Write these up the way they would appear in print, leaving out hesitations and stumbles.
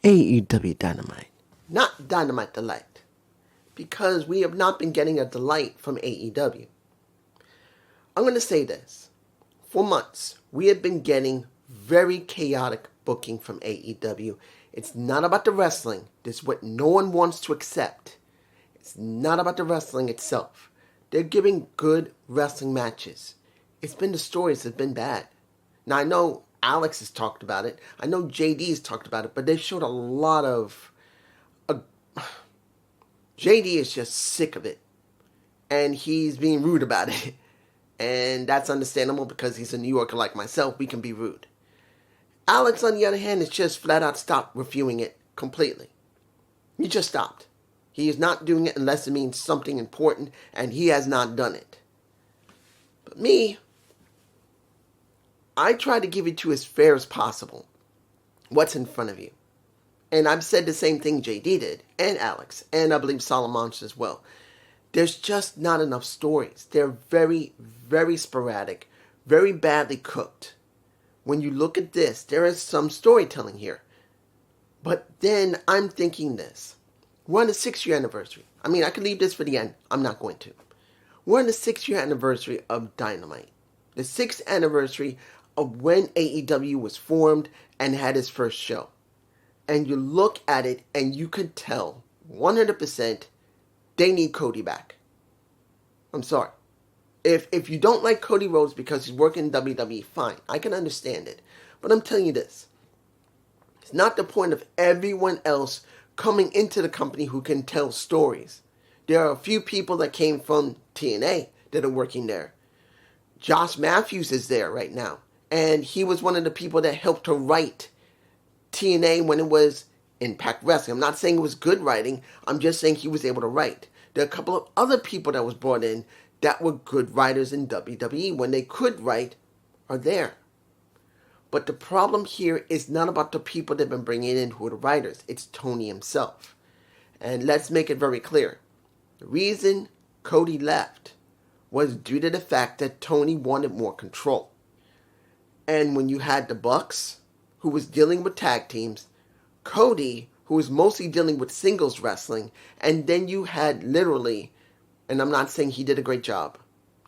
AEW Dynamite. Not Dynamite Delight. Because we have not been getting a delight from AEW. I'm going to say this. For months, we have been getting very chaotic booking from AEW. It's not about the wrestling. This is what no one wants to accept. It's not about the wrestling itself. They're giving good wrestling matches. It's been the stories that have been bad. Now, I know Alex has talked about it. I know JD has talked about it, but they've showed a lot of... JD is just sick of it. And he's being rude about it. And that's understandable because he's a New Yorker like myself. We can be rude. Alex, on the other hand, has just flat out stopped reviewing it completely. He just stopped. He is not doing it unless it means something important, and he has not done it. But me, I try to give it to you as fair as possible. What's in front of you. And I've said the same thing JD did, and Alex, and I believe Solomon as well. There's just not enough stories. They're very, very sporadic, very badly cooked. When you look at this, there is some storytelling here. But then I'm thinking this. We're on the 6-year anniversary. I mean, I could leave this for the end. I'm not going to. We're on the 6-year anniversary of Dynamite. The 6th anniversary of when AEW was formed and had its first show. And you look at it and you can tell 100% they need Cody back. I'm sorry. If you don't like Cody Rhodes because he's working in WWE, fine. I can understand it. But I'm telling you this. It's not the point of everyone else coming into the company who can tell stories. There are a few people that came from TNA that are working there. Josh Matthews is there right now. And he was one of the people that helped to write TNA when it was Impact Wrestling. I'm not saying it was good writing. I'm just saying he was able to write. There are a couple of other people that was brought in that were good writers in WWE. When they could write, are there. But the problem here is not about the people they've been bringing in who are the writers. It's Tony himself. And let's make it very clear. The reason Cody left was due to the fact that Tony wanted more control. And when you had the Bucks, who was dealing with tag teams, Cody, who was mostly dealing with singles wrestling, and then you had literally, and I'm not saying he did a great job,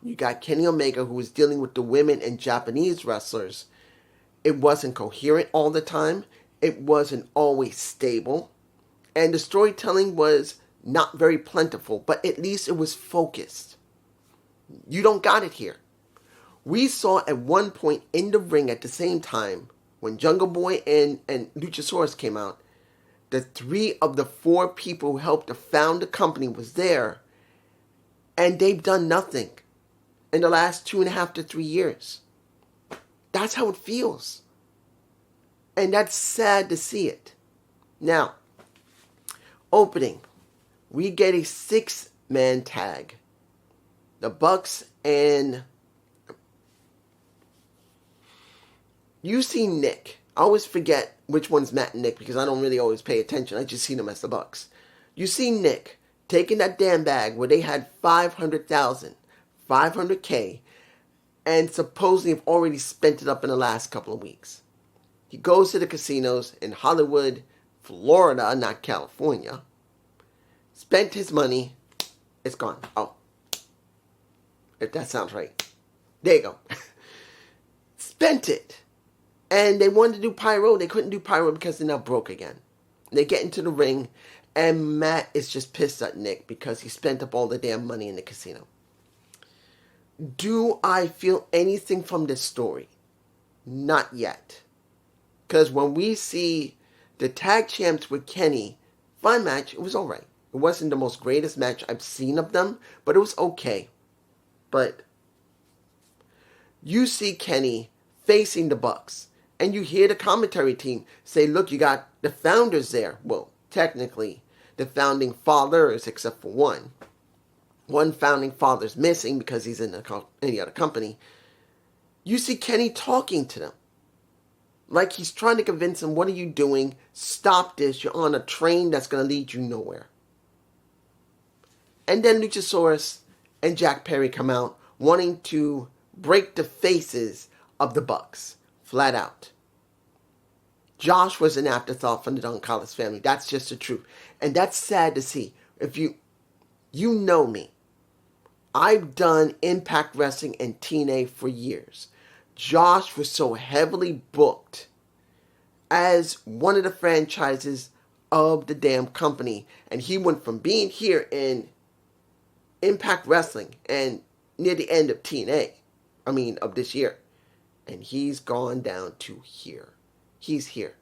you got Kenny Omega, who was dealing with the women and Japanese wrestlers. It wasn't coherent all the time. It wasn't always stable. And the storytelling was not very plentiful, but at least it was focused. You don't got it here. We saw at one point in the ring at the same time, when Jungle Boy and Luchasaurus came out, the 3 of the 4 people who helped to found the company was there, and they've done nothing in the last 2.5 to 3 years. That's how it feels. And that's sad to see it. Now, opening, we get a 6-man tag. The Bucks and... You see Nick. I always forget which one's Matt and Nick because I don't really always pay attention. I just see them as the Bucks. You see Nick taking that damn bag where they had 500,000, 500K, and supposedly have already spent it up in the last couple of weeks. He goes to the casinos in Hollywood, Florida, not California. Spent his money. It's gone. Oh. If that sounds right. There you go. Spent it. And they wanted to do pyro. They couldn't do pyro because they're now broke again. They get into the ring, and Matt is just pissed at Nick because he spent up all the damn money in the casino. Do I feel anything from this story? Not yet. Because when we see the tag champs with Kenny, fun match, it was alright. It wasn't the most greatest match I've seen of them, but it was okay. But you see Kenny facing the Bucks. And you hear the commentary team say, look, you got the founders there. Well, technically, the founding fathers, except for one. One founding father's missing because he's in any other company. You see Kenny talking to them. Like he's trying to convince them, what are you doing? Stop this. You're on a train that's going to lead you nowhere. And then Luchasaurus and Jack Perry come out wanting to break the faces of the Bucks. Flat out. Josh was an afterthought from the Don Callis family. That's just the truth. And that's sad to see. If you know me. I've done Impact Wrestling and TNA for years. Josh was so heavily booked as one of the franchises of the damn company. And he went from being here in Impact Wrestling and near the end of TNA, of this year. And he's gone down to here. He's here.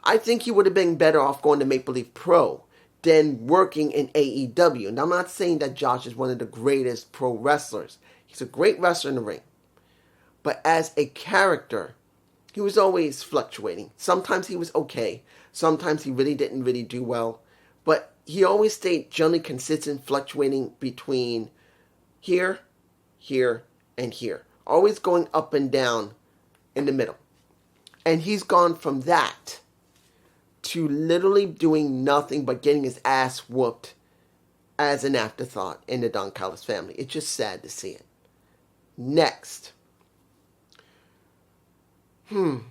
I think he would have been better off going to Maple Leaf Pro than working in AEW. And I'm not saying that Josh is one of the greatest pro wrestlers. He's a great wrestler in the ring. But as a character, he was always fluctuating. Sometimes he was okay. Sometimes he didn't really do well. But he always stayed generally consistent, fluctuating between here, here, and here. Always going up and down in the middle. And he's gone from that to literally doing nothing but getting his ass whooped as an afterthought in the Don Callis family. It's just sad to see it. Next. Let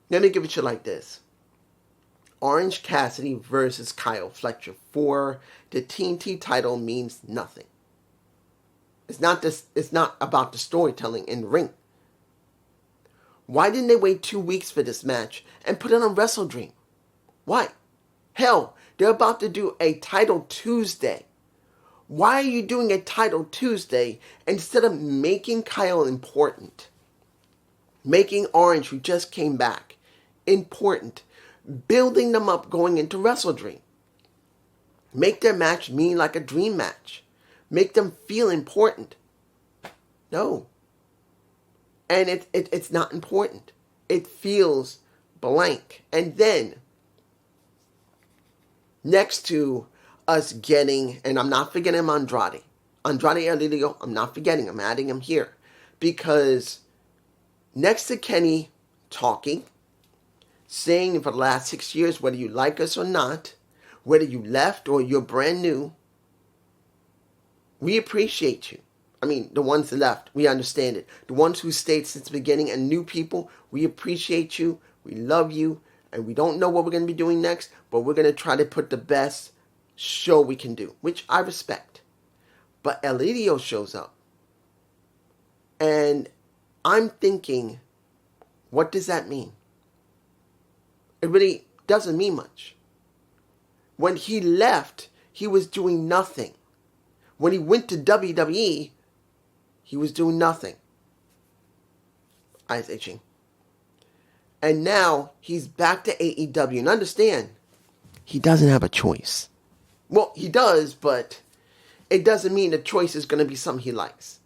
me give it to you like this. Orange Cassidy versus Kyle Fletcher for the TNT title means nothing. It's not about the storytelling in the ring. Why didn't they wait 2 weeks for this match and put it on Wrestle Dream? Why? Hell, they're about to do a Title Tuesday. Why are you doing a Title Tuesday instead of making Kyle important? Making Orange, who just came back, important. Building them up going into Wrestle Dream. Make their match mean like a dream match. Make them feel important. No. And it's not important. It feels blank. And then, next to us getting, and I'm not forgetting Andrade Elilio, I'm not forgetting, I'm adding him here. Because next to Kenny talking, saying for the last 6 years, whether you like us or not, whether you left or you're brand new, we appreciate you. The ones that left, we understand it. The ones who stayed since the beginning and new people, we appreciate you, we love you, and we don't know what we're going to be doing next, but we're going to try to put the best show we can do, which I respect. But Elideo shows up. And I'm thinking, what does that mean? It really doesn't mean much. When he left, he was doing nothing. When he went to WWE, he was doing nothing. Eyes itching. And now he's back to AEW. And understand, he doesn't have a choice. Well, he does, but it doesn't mean the choice is going to be something he likes.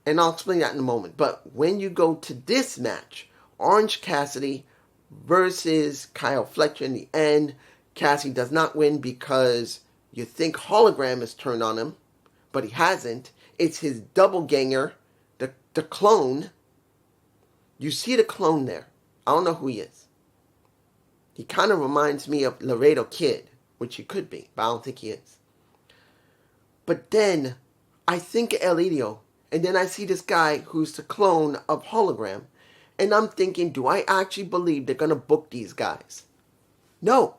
And I'll explain that in a moment. But when you go to this match, Orange Cassidy versus Kyle Fletcher, in the end, Cassidy does not win because you think Hologram is turned on him, but he hasn't. It's his doppelganger, the clone. You see the clone there. I don't know who he is. He kind of reminds me of Laredo Kid, which he could be, but I don't think he is. But then I think of Elideo, and then I see this guy who's the clone of Hologram, and I'm thinking, do I actually believe they're going to book these guys? No.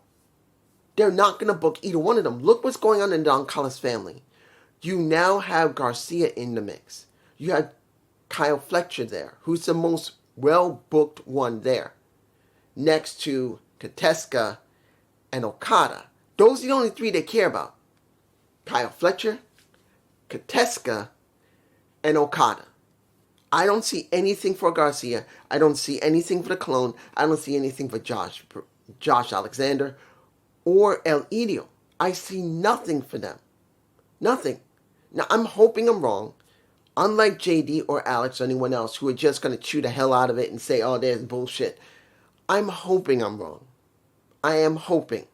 They're not going to book either one of them. Look what's going on in the Don Callis family. You now have Garcia in the mix. You have Kyle Fletcher there, who's the most well-booked one there. Next to Kateska and Okada. Those are the only three they care about. Kyle Fletcher, Kateska, and Okada. I don't see anything for Garcia. I don't see anything for the clone. I don't see anything for Josh Alexander or El Ideo. I see nothing for them. Nothing. Now, I'm hoping I'm wrong. Unlike JD or Alex or anyone else who are just going to chew the hell out of it and say, oh, there's bullshit. I'm hoping I'm wrong. I am hoping.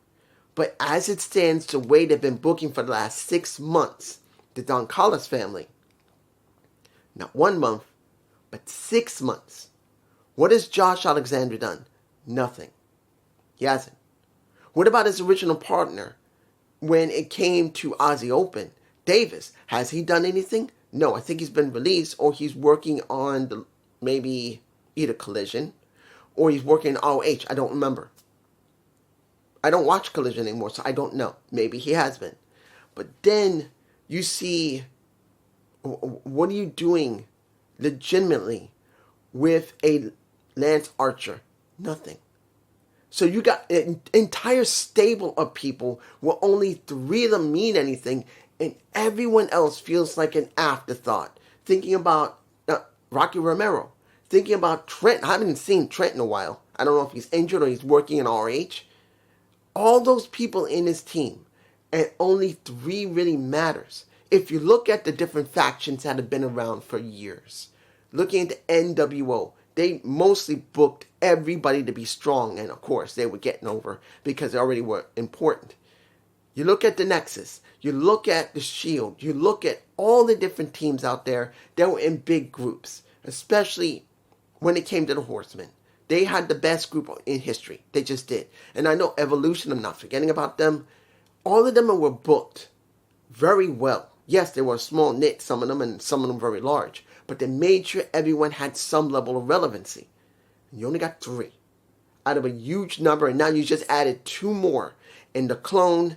But as it stands, the way they've been booking for the last 6 months, the Don Callis family, not 1 month, but 6 months. What has Josh Alexander done? Nothing. He hasn't. What about his original partner when it came to Aussie Open? Davis, has he done anything? No, I think he's been released or he's working on maybe either Collision or he's working in ROH. I don't remember. I don't watch Collision anymore, so I don't know. Maybe he has been. But then you see, what are you doing legitimately with a Lance Archer? Nothing. So you got an entire stable of people where only 3 of them mean anything, and everyone else feels like an afterthought. Thinking about Rocky Romero. Thinking about Trent. I haven't seen Trent in a while. I don't know if he's injured or he's working in RH. All those people in his team, and only 3 really matters. If you look at the different factions that have been around for years, looking at the NWO, they mostly booked everybody to be strong, and of course they were getting over because they already were important. You look at the Nexus, you look at the Shield, you look at all the different teams out there that were in big groups, especially when it came to the Horsemen. They had the best group in history. They just did. And I know Evolution, I'm not forgetting about them. All of them were booked very well. Yes, they were a small knit, some of them, and some of them very large. But they made sure everyone had some level of relevancy. And you only got 3 out of a huge number, and now you just added 2 more in the Clone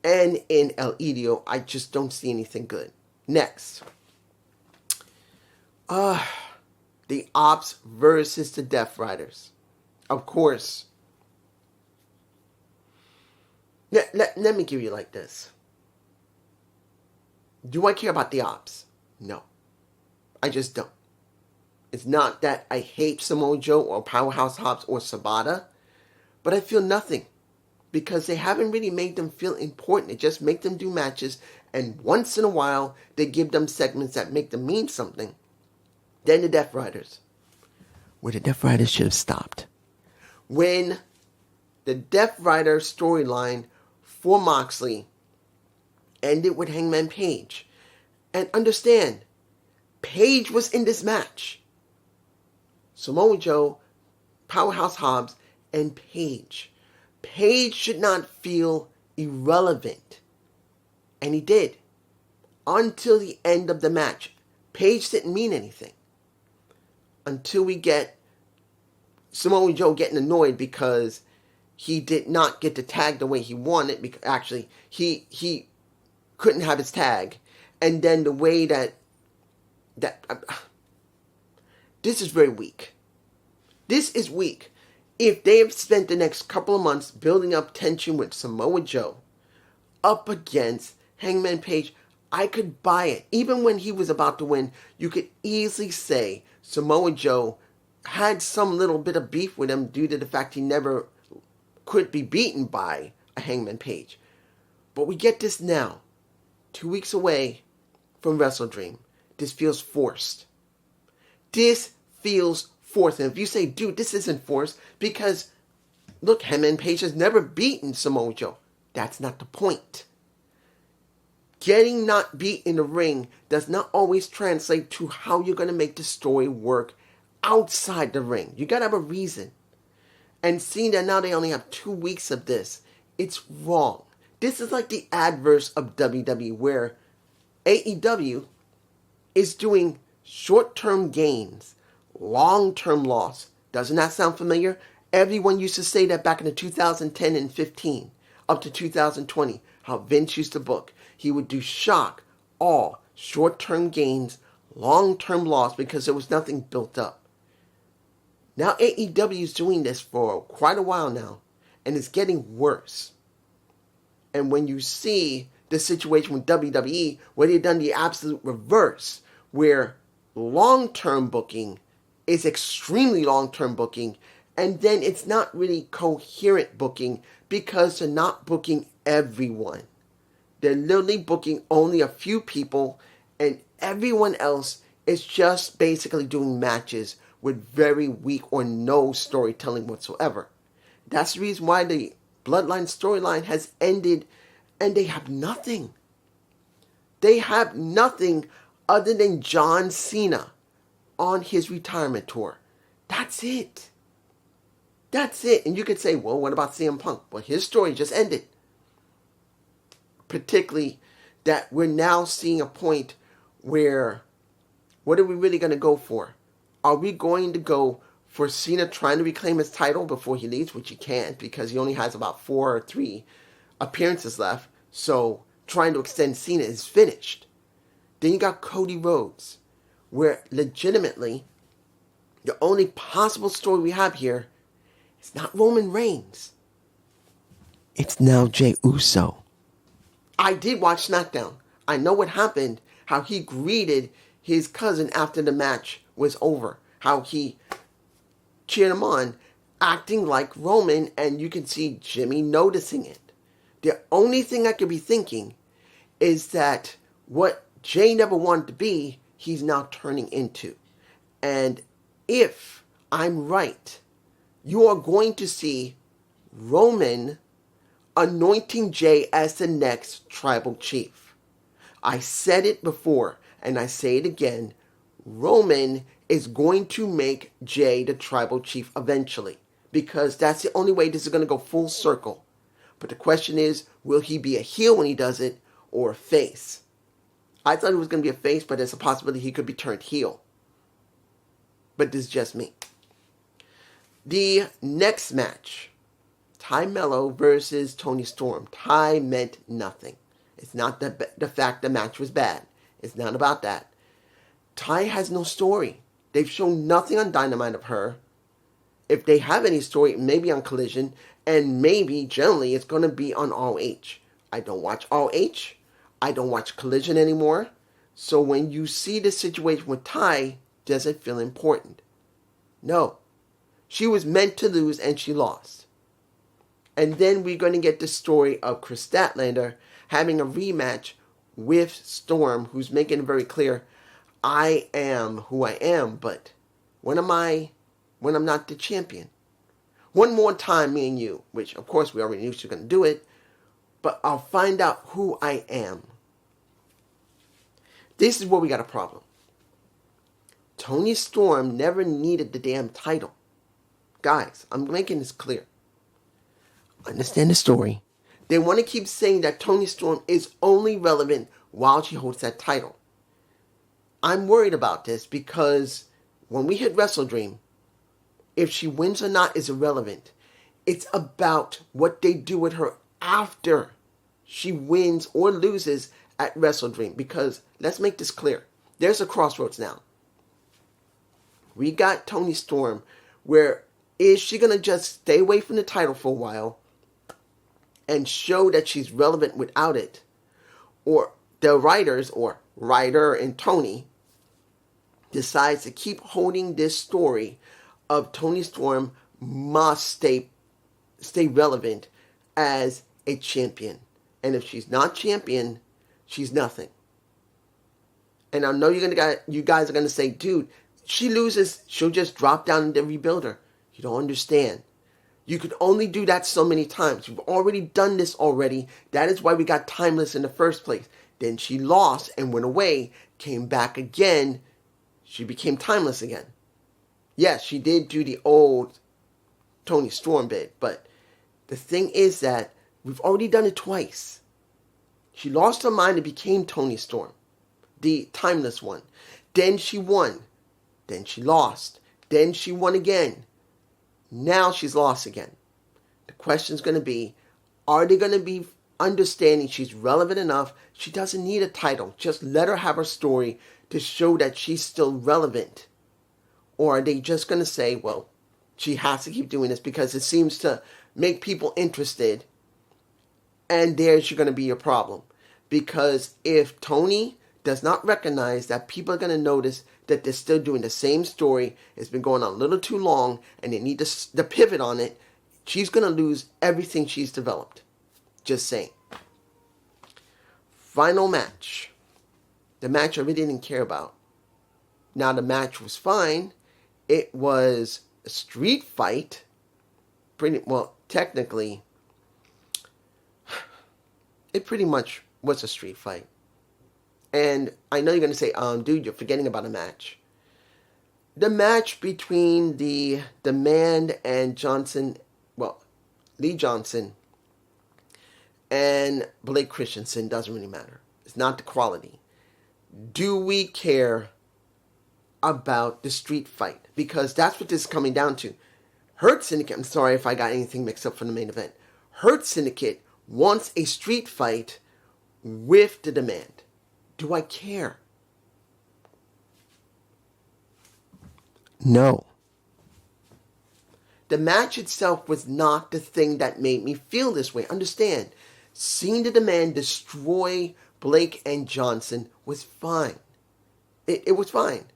and in El Idio. I just don't see anything good. Next. The Ops versus the Death Riders. Of course. Let me give you like this. Do I care about the Ops? No. I just don't. It's not that I hate Samoa Joe or Powerhouse Hobbs or Sabata, but I feel nothing. Because they haven't really made them feel important. They just make them do matches, and once in a while, they give them segments that make them mean something. Then the Death Riders. Where the Death Riders should have stopped. When the Death Rider storyline for Moxley ended with Hangman Page. And understand, Page was in this match. Samoa Joe, Powerhouse Hobbs, and Page. Page should not feel irrelevant. And he did. Until the end of the match. Page didn't mean anything. Until we get Samoa Joe getting annoyed because he did not get the tag the way he wanted. Because actually, he couldn't have his tag. And then the way that this is very weak. This is weak. If they have spent the next couple of months building up tension with Samoa Joe up against Hangman Page, I could buy it. Even when he was about to win, you could easily say Samoa Joe had some little bit of beef with him due to the fact he never could be beaten by a Hangman Page. But we get this now, 2 weeks away from Wrestle Dream. This feels forced. This feels forced. And if you say, dude, this isn't forced, because, look, Hangman Page has never beaten Samoa Joe. That's not the point. Getting not beat in the ring does not always translate to how you're going to make the story work outside the ring. You got to have a reason. And seeing that now they only have 2 weeks of this, it's wrong. This is like the adverse of WWE, where AEW is doing short-term gains, long-term loss. Doesn't that sound familiar? Everyone used to say that back in the 2010 and 15, up to 2020, how Vince used to book. He would do shock, awe, short-term gains, long-term loss, because there was nothing built up. Now AEW is doing this for quite a while now, and it's getting worse. And when you see the situation with WWE, where they've done the absolute reverse, where long-term booking is extremely long-term booking, and then it's not really coherent booking because they're not booking everyone. They're literally booking only a few people, and everyone else is just basically doing matches with very weak or no storytelling whatsoever. That's the reason why the Bloodline storyline has ended, and they have nothing. They have nothing other than John Cena on his retirement tour. That's it. That's it. And you could say, well, what about CM Punk? Well, his story just ended. Particularly that we're now seeing a point where, what are we really going to go for? Are we going to go for Cena trying to reclaim his title before he leaves, which he can't because he only has about 4 or 3 appearances left. So trying to extend Cena is finished. Then you got Cody Rhodes, where legitimately the only possible story we have here is not Roman Reigns. It's now Jey Uso. I did watch SmackDown. I know what happened, how he greeted his cousin after the match was over, how he cheered him on, acting like Roman, and you can see Jimmy noticing it. The only thing I could be thinking is that what Jey never wanted to be, he's now turning into. And if I'm right, you are going to see Roman anointing Jey as the next tribal chief. I said it before, and I say it again. Roman is going to make Jey the tribal chief eventually, because that's the only way this is going to go full circle. But the question is, will he be a heel when he does it, or a face? I thought it was going to be a face, but there's a possibility he could be turned heel. But this is just me. The next match, Ty Mello versus Tony Storm. Ty meant nothing. It's not the fact the match was bad. It's not about that. Ty has no story. They've shown nothing on Dynamite of her. If they have any story, maybe on Collision, and maybe, generally, it's going to be on ROH. I don't watch ROH. I don't watch Collision anymore. So when you see the situation with Ty, does it feel important? No. She was meant to lose, and she lost. And then we're going to get the story of Chris Statlander having a rematch with Storm, who's making it very clear, I am who I am, but when am I when I'm not the champion? One more time, me and you, which of course we already knew she was going to do it, but I'll find out who I am. This is where we got a problem. Tony Storm never needed the damn title. Guys, I'm making this clear. Understand the story. They want to keep saying that Tony Storm is only relevant while she holds that title. I'm worried about this because when we hit Wrestle Dream, if she wins or not is irrelevant. It's about what they do with her after she wins or loses at Wrestle Dream. Because, let's make this clear, there's a crossroads now. We got Tony Storm, where is she going to just stay away from the title for a while and show that she's relevant without it? Or the writers, or Ryder and Tony, decides to keep holding this story of Tony Storm must stay relevant as a champion. And if she's not champion, she's nothing. And I know you guys are going to say, dude, she loses, she'll just drop down and then rebuild her. You don't understand. You could only do that so many times. You've already done this already. That is why we got Timeless in the first place. Then she lost and went away, came back again. She became Timeless again. Yes, she did do the old Tony Storm bit, but the thing is that we've already done it twice. She lost her mind and became Tony Storm, the Timeless one. Then she won. Then she lost. Then she won again. Now she's lost again. The question's going to be, are they going to be understanding she's relevant enough? She doesn't need a title. Just let her have her story to show that she's still relevant. Or are they just going to say, well, she has to keep doing this because it seems to make people interested, and there's going to be a problem. Because if Tony does not recognize that people are going to notice that they're still doing the same story, it's been going on a little too long, and they need to pivot on it, she's going to lose everything she's developed. Just saying. Final match. The match I really didn't care about. Now, the match was fine. It was a street fight. Technically, it pretty much was a street fight. And I know you're going to say, dude, you're forgetting about a match. The match between the Man and Johnson, Lee Johnson and Blake Christensen doesn't really matter. It's not the quality. Do we care about the street fight, because that's what this is coming down to. Hurt Syndicate, I'm sorry if I got anything mixed up from the main event. Hurt Syndicate wants a street fight with the Demand. Do I care? No. The match itself was not the thing that made me feel this way. Understand, seeing the Demand destroy Blake and Johnson was fine. It was fine.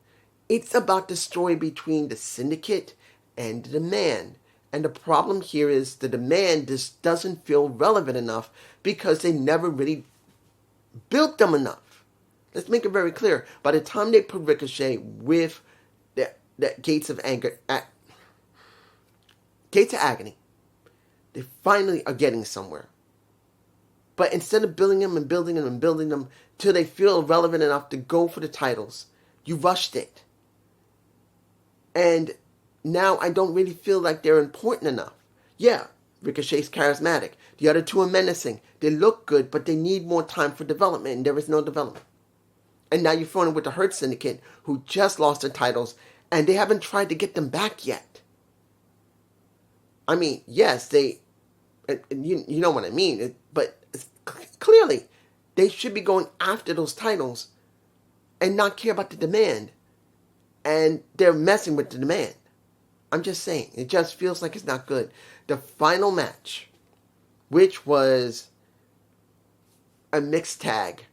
It's about the story between the Syndicate and the Demand. And the problem here is the Demand just doesn't feel relevant enough because they never really built them enough. Let's make it very clear. By the time they put Ricochet with the Gates of Agony, they finally are getting somewhere. But instead of building them and building them and building them till they feel relevant enough to go for the titles, you rushed it. And now I don't really feel like they're important enough. Yeah, Ricochet's charismatic. The other two are menacing. They look good, but they need more time for development, and there is no development. And now you're throwing it with the Hurt Syndicate, who just lost their titles, and they haven't tried to get them back yet. I mean, yes, you know what I mean, but clearly they should be going after those titles and not care about the Demand. And they're messing with the Demand. I'm just saying, it just feels like it's not good. The final match, which was a mixed tag,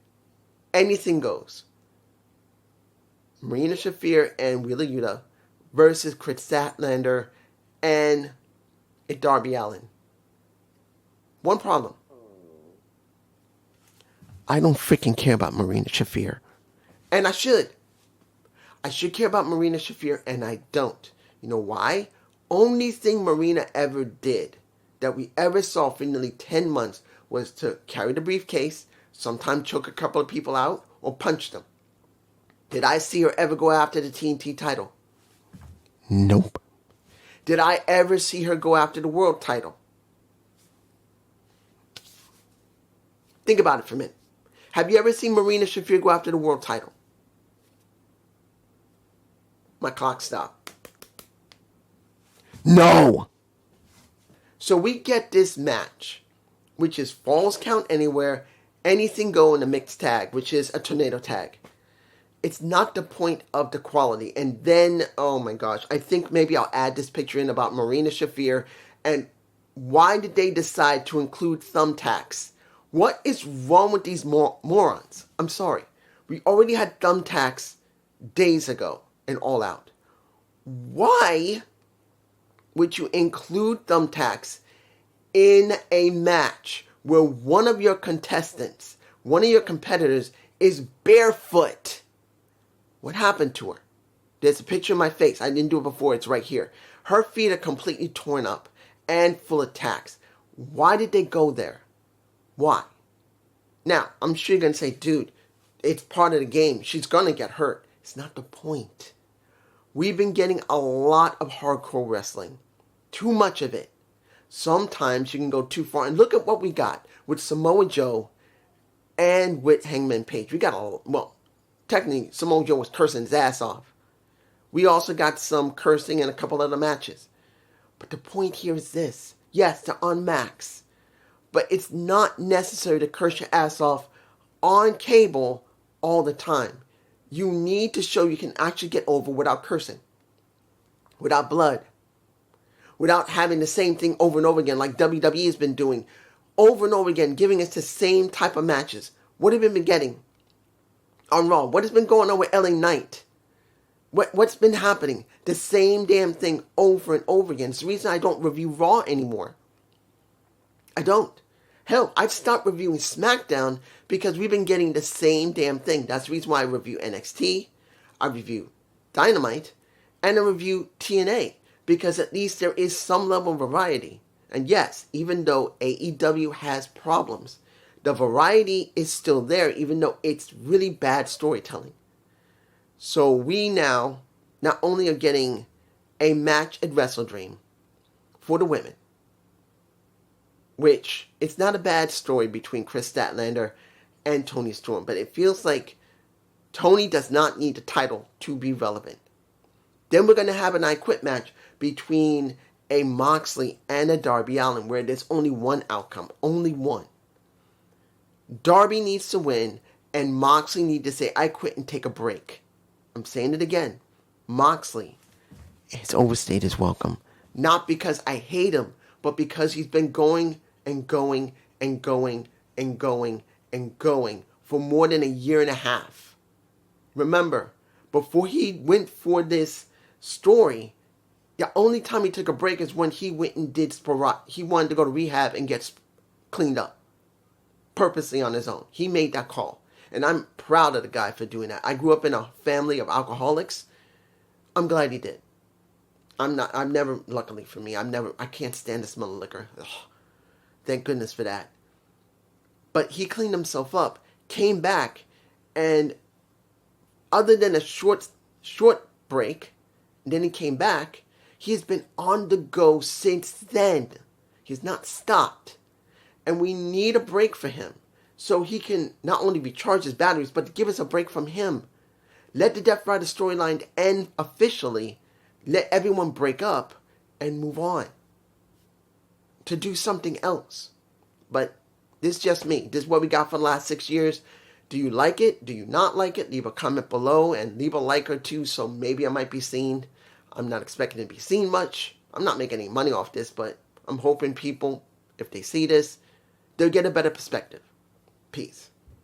anything goes. Marina Shafir and Wheeler Yuta versus Chris Statlander and Darby Allin. One problem. I don't freaking care about Marina Shafir. And I should. I should care about Marina Shafir, and I don't. You know why? Only thing Marina ever did that we ever saw for nearly 10 months was to carry the briefcase, sometimes choke a couple of people out, or punch them. Did I see her ever go after the TNT title? Nope. Did I ever see her go after the world title? Think about it for a minute. Have you ever seen Marina Shafir go after the world title? My clock stopped. No! So we get this match, which is Falls Count Anywhere, Anything Go in a mixed tag, which is a tornado tag. It's not the point of the quality. And then, oh my gosh, I think maybe I'll add this picture in about Marina Shafir. And why did they decide to include thumbtacks? What is wrong with these morons? I'm sorry. We already had thumbtacks days ago in All Out. Why would you include thumbtacks in a match where one of your contestants, one of your competitors, is barefoot? What happened to her? There's a picture of my face. I didn't do it before. It's right here. Her feet are completely torn up and full of tacks. Why did they go there? Why? Now, I'm sure you're going to say, dude, it's part of the game. She's going to get hurt. It's not the point. We've been getting a lot of hardcore wrestling. Too much of it. Sometimes you can go too far. And look at what we got with Samoa Joe and with Hangman Page. We got technically Samoa Joe was cursing his ass off. We also got some cursing in a couple other matches. But the point here is this. Yes, they're on Max. But it's not necessary to curse your ass off on cable all the time. You need to show you can actually get over without cursing. Without blood. Without having the same thing over and over again like WWE has been doing. Over and over again, giving us the same type of matches. What have we been getting on Raw? What has been going on with LA Knight? What's been happening? The same damn thing over and over again. It's the reason I don't review Raw anymore. I don't. Hell, I've stopped reviewing SmackDown because we've been getting the same damn thing. That's the reason why I review NXT, I review Dynamite, and I review TNA. Because at least there is some level of variety. And yes, even though AEW has problems, the variety is still there, even though it's really bad storytelling. So we now not only are getting a match at Wrestle Dream for the women, which it's not a bad story between Chris Statlander and Toni Storm, but it feels like Toni does not need the title to be relevant. Then we're going to have an I Quit match between a Moxley and a Darby Allin where there's only one outcome. Only one. Darby needs to win and Moxley needs to say, I quit and take a break. I'm saying it again. Moxley has overstayed his welcome. Not because I hate him, but because he's been going and going and going and going and going for more than a year and a half. Remember, before he went for this story, the only time he took a break is when he went and did sporadic. He wanted to go to rehab and get cleaned up. Purposely on his own. He made that call. And I'm proud of the guy for doing that. I grew up in a family of alcoholics. I'm glad he did. Luckily for me, I can't stand the smell of liquor. Ugh, thank goodness for that. But he cleaned himself up, came back, and other than a short break, then he came back, he's been on the go since then. He's not stopped. And we need a break for him so he can not only recharge his batteries, but to give us a break from him. Let the Death Rider storyline end officially. Let everyone break up and move on to do something else. But this is just me. This is what we got for the last 6 years. Do you like it? Do you not like it? Leave a comment below and leave a like or two so maybe I might be seen. I'm not expecting to be seen much. I'm not making any money off this, but I'm hoping people, if they see this, they'll get a better perspective. Peace.